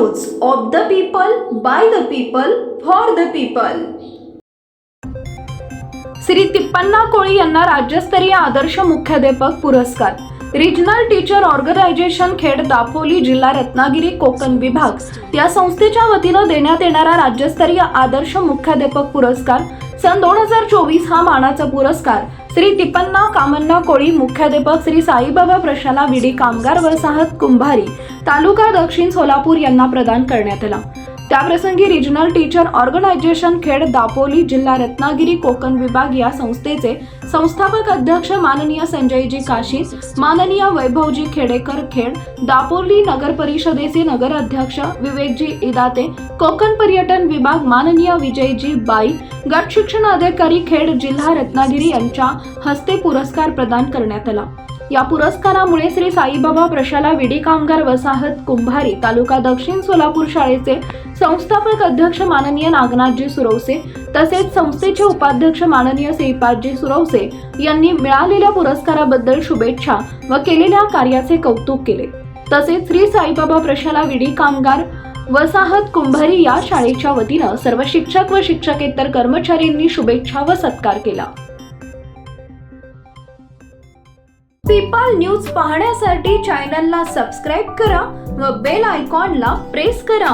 News of the people, by the people, for the people. Shri Tippanna Koli यांना राज्यस्तरीय आदर्श मुख्याध्यापक पुरस्कार। Regional teacher organisation Khed Dapoli जिल्हा रत्नागिरी कोकण विभाग या संस्थेच्या वतीनं देण्यात येणारा राज्यस्तरीय आदर्श मुख्याध्यापक पुरस्कार सन 2024 हा मानाचा पुरस्कार श्री तिप्पण्णा कामण्णा कोळी मुख्याध्यापक श्री साईबाबा प्रशाला विडी कामगार वसाहत कुंभारी तालुका दक्षिण सोलापूर यांना प्रदान करण्यात आला। त्याप्रसंगी regional teacher organisation Khed Dapoli जिल्हा रत्नागिरी कोकण विभाग या संस्थेचे संस्थापक अध्यक्ष माननीय संजयजी काशी, माननीय वैभवजी खेडेकर खेड दापोली नगर परिषदेचे नगर अध्यक्ष विवेकजी इदाते, कोकण पर्यटन विभाग माननीय विजयजी बाई, गट शिक्षण अधिकारी खेड जिल्हा रत्नागिरी यांच्या हस्ते पुरस्कार प्रदान करण्यात आला। या पुरस्कारामुळे श्री साईबाबा प्रशाला विडी कामगार वसाहत कुंभारी तालुका दक्षिण सोलापूर शाळेचे संस्थापक अध्यक्ष माननीय नागनाथजी सुरवसे तसेच संस्थेचे उपाध्यक्ष माननीय श्रीपादजी सुरवसे यांनी मिळालेल्या पुरस्काराबद्दल शुभेच्छा व केलेल्या कार्याचे कौतुक केले। तसेच श्री साईबाबा प्रशाला विडी कामगार वसाहत कुंभारी या शाळेच्या वतीनं सर्व शिक्षक व शिक्षकेतर कर्मचाऱ्यांनी शुभेच्छा व सत्कार केला। पीपल न्यूज पाहण्यासाठी चॅनलला सबस्क्राइब करा व बेल आयकॉनला प्रेस करा।